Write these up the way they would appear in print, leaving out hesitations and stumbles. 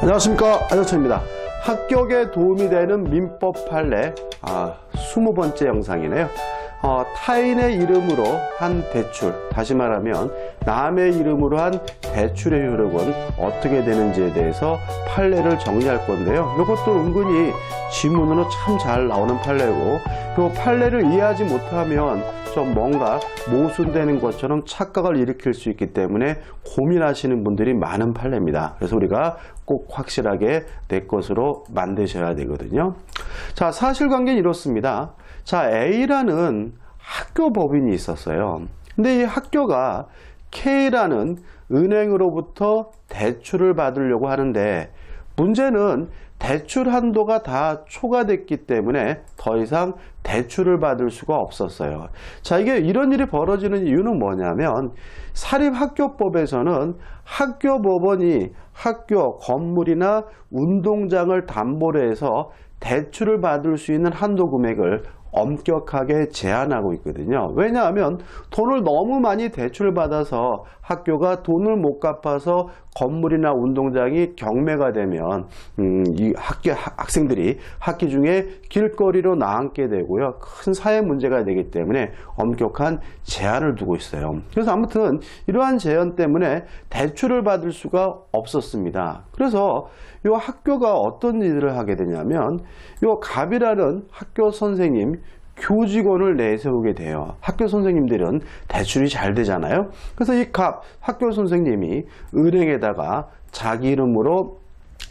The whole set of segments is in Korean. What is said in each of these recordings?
안녕하십니까, 안녕천입니다. 합격에 도움이 되는 민법 판례 20번째 영상이네요. 타인의 이름으로 한 대출, 다시 말하면 남의 이름으로 한 대출의 효력은 어떻게 되는지에 대해서 판례를 정리할 건데요. 이것도 은근히 지문으로 참 잘 나오는 판례고, 이 판례를 이해하지 못하면 좀 뭔가 모순되는 것처럼 착각을 일으킬 수 있기 때문에 고민하시는 분들이 많은 판례입니다. 그래서 우리가 꼭 확실하게 내 것으로 만드셔야 되거든요. 자, 사실관계는 이렇습니다. 자, A라는 학교 법인이 있었어요. 근데 이 학교가 K라는 은행으로부터 대출을 받으려고 하는데, 문제는 대출 한도가 다 초과됐기 때문에 더 이상 대출을 받을 수가 없었어요. 자, 이게 이런 일이 벌어지는 이유는 뭐냐면, 사립학교법에서는 학교법원이 학교 건물이나 운동장을 담보로 해서 대출을 받을 수 있는 한도 금액을 엄격하게 제한하고 있거든요. 왜냐하면 돈을 너무 많이 대출받아서 학교가 돈을 못 갚아서 건물이나 운동장이 경매가 되면 이 학생들이 학기 중에 길거리로 나앉게 되고요. 큰 사회 문제가 되기 때문에 엄격한 제한을 두고 있어요. 그래서 아무튼 이러한 제한 때문에 대출을 받을 수가 없었습니다. 그래서 이 학교가 어떤 일을 하게 되냐면, 이 갑이라는 학교 선생님, 교직원을 내세우게 돼요. 학교 선생님들은 대출이 잘 되잖아요. 그래서 이 갑 학교 선생님이 은행에다가 자기 이름으로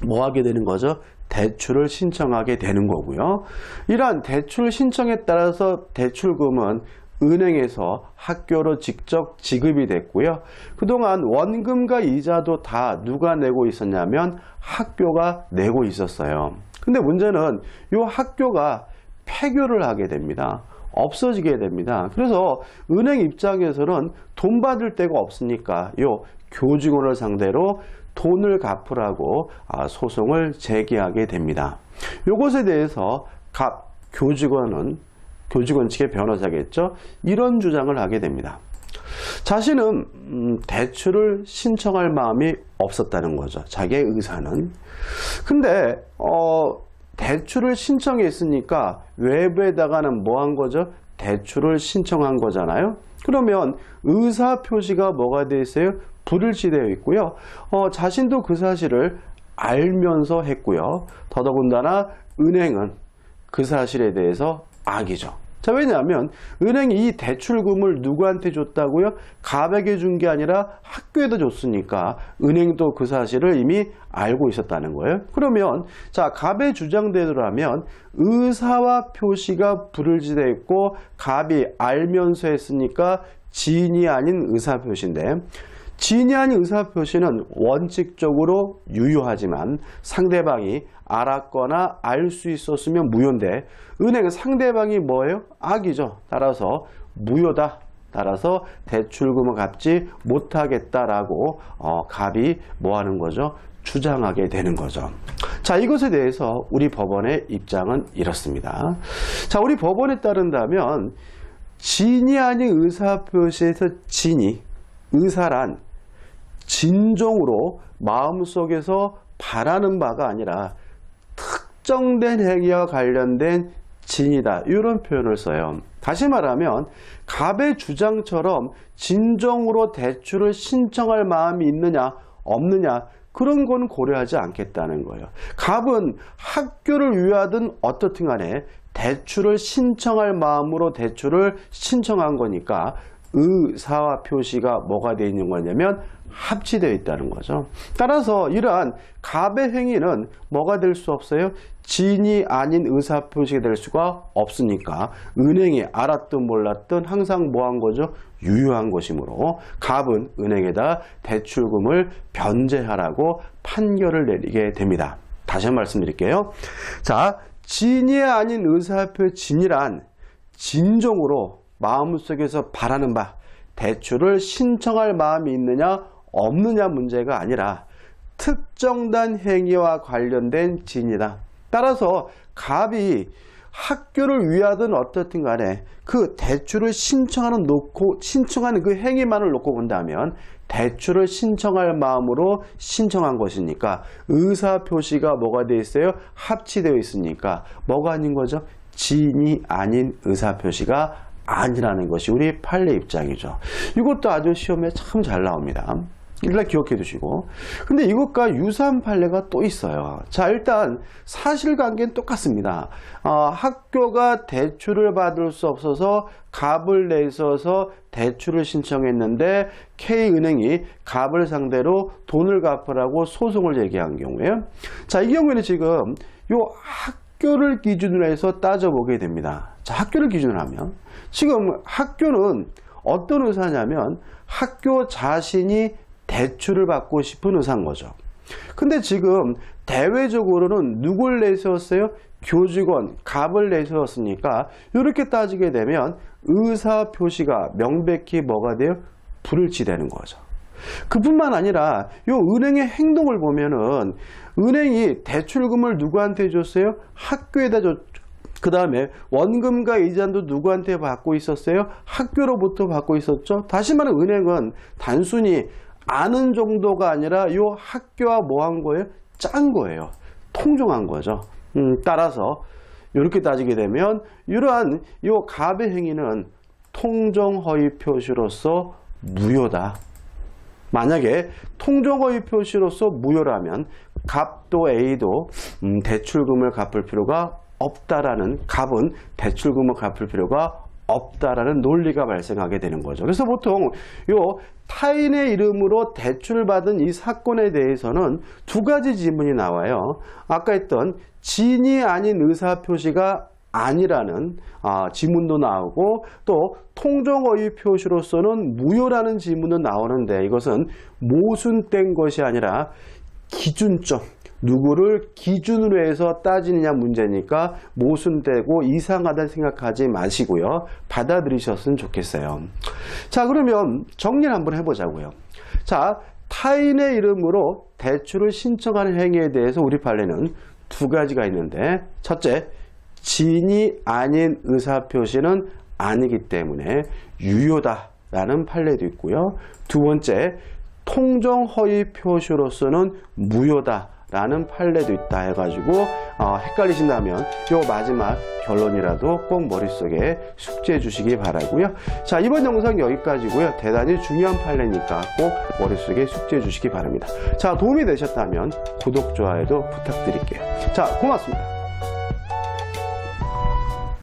뭐 하게 되는 거죠? 대출을 신청하게 되는 거고요. 이러한 대출 신청에 따라서 대출금은 은행에서 학교로 직접 지급이 됐고요. 그동안 원금과 이자도 다 누가 내고 있었냐면 학교가 내고 있었어요. 근데 문제는 이 학교가 폐교를 하게 됩니다. 없어지게 됩니다. 그래서 은행 입장에서는 돈 받을 데가 없으니까 이 교직원을 상대로 돈을 갚으라고 소송을 제기하게 됩니다. 이것에 대해서 갑 교직원 측의 변호사겠죠. 이런 주장을 하게 됩니다. 자신은 대출을 신청할 마음이 없었다는 거죠. 자기의 의사는. 근데 대출을 신청했으니까 외부에다가는 뭐 한 거죠? 대출을 신청한 거잖아요. 그러면 의사 표시가 뭐가 되어 있어요? 불일치되어 있고요. 자신도 그 사실을 알면서 했고요. 더더군다나 은행은 그 사실에 대해서 악이죠. 자, 왜냐하면 은행이 이 대출금을 누구한테 줬다고요? 갑에게 준 게 아니라 학교에다 줬으니까 은행도 그 사실을 이미 알고 있었다는 거예요. 그러면 자, 갑의 주장대로라면 의사와 표시가 불일치되어 있고 갑이 알면서 했으니까 지인이 아닌 의사 표시인데, 지인이 아닌 의사 표시는 원칙적으로 유효하지만 상대방이 알았거나 알 수 있었으면 무효인데, 은행은 상대방이 뭐예요? 악이죠. 따라서 무효다. 따라서 대출금을 갚지 못하겠다라고 갑이 뭐 하는 거죠? 주장하게 되는 거죠. 자, 이것에 대해서 우리 법원의 입장은 이렇습니다. 자, 우리 법원에 따른다면 진이 아닌 의사표시에서 진이, 의사란 진정으로 마음속에서 바라는 바가 아니라 특정된 행위와 관련된 진이다, 이런 표현을 써요. 다시 말하면 갑의 주장처럼 진정으로 대출을 신청할 마음이 있느냐 없느냐, 그런 건 고려하지 않겠다는 거예요. 갑은 학교를 위하든 어떻든 간에 대출을 신청할 마음으로 대출을 신청한 거니까 의사와 표시가 뭐가 되어 있는 거냐면 합치되어 있다는 거죠. 따라서 이러한 갑의 행위는 뭐가 될 수 없어요? 진이 아닌 의사 표시가 될 수가 없으니까 은행이 알았든 몰랐든 항상 뭐 한 거죠? 유효한 것이므로 갑은 은행에다 대출금을 변제하라고 판결을 내리게 됩니다. 다시 한번 말씀드릴게요. 자, 진이 아닌 의사표 진이란 진정으로 마음속에서 바라는 바, 대출을 신청할 마음이 있느냐 없느냐 문제가 아니라 특정된 행위와 관련된 진이다. 따라서 갑이 학교를 위하든 어떻든 간에 그 대출을 신청하는 그 행위만을 놓고 본다면 대출을 신청할 마음으로 신청한 것이니까 의사표시가 뭐가 되어 있어요? 합치되어 있으니까 뭐가 아닌 거죠? 지인이 아닌 의사표시가 아니라는 것이 우리 판례 입장이죠. 이것도 아주 시험에 참 잘 나옵니다. 일단 기억해 두시고. 근데 이것과 유사한 판례가 또 있어요. 자, 일단 사실관계는 똑같습니다. 학교가 대출을 받을 수 없어서 갑을 내서서 대출을 신청했는데 K은행이 갑을 상대로 돈을 갚으라고 소송을 제기한 경우에요. 자, 이 경우에는 지금 요 학교를 기준으로 해서 따져보게 됩니다. 자, 학교를 기준으로 하면 지금 학교는 어떤 의사냐면 학교 자신이 대출을 받고 싶은 의사인 거죠. 근데 지금 대외적으로는 누굴 내세웠어요? 교직원, 갑을 내세웠으니까 이렇게 따지게 되면 의사 표시가 명백히 뭐가 돼요? 불일치되는 거죠. 그뿐만 아니라 이 은행의 행동을 보면은 은행이 대출금을 누구한테 줬어요? 학교에다 줬죠. 그 다음에 원금과 이자도 누구한테 받고 있었어요? 학교로부터 받고 있었죠. 다시 말해 은행은 단순히 아는 정도가 아니라 이 학교와 뭐 한 거예요? 짠 거예요. 통정한 거죠. 따라서 이렇게 따지게 되면 이러한 이 갑의 행위는 통정허위 표시로서 무효다. 만약에 통정허위 표시로서 무효라면 갑도 A도 대출금을 갚을 필요가 없다라는, 갑은 대출금을 갚을 필요가 없다라는 논리가 발생하게 되는 거죠. 그래서 보통 요 타인의 이름으로 대출을 받은 이 사건에 대해서는 두 가지 지문이 나와요. 아까 했던 지인이 아닌 의사표시가 아니라는 지문도 나오고 또 통정허위 표시로서는 무효라는 지문도 나오는데 이것은 모순된 것이 아니라 기준점, 누구를 기준으로 해서 따지느냐 문제니까 모순되고 이상하다는 생각하지 마시고요. 받아들이셨으면 좋겠어요. 자, 그러면 정리를 한번 해보자고요. 자, 타인의 이름으로 대출을 신청하는 행위에 대해서 우리 판례는 두 가지가 있는데 첫째, 지인이 아닌 의사표시는 아니기 때문에 유효다라는 판례도 있고요. 두 번째, 통정허위 표시로서는 무효다 라는 판례도 있다 해가지고 헷갈리신다면 요 마지막 결론이라도 꼭 머릿속에 숙지해 주시기 바라고요. 자, 이번 영상 여기까지고요. 대단히 중요한 판례니까 꼭 머릿속에 숙지해 주시기 바랍니다. 자, 도움이 되셨다면 구독, 좋아요도 부탁드릴게요. 자, 고맙습니다.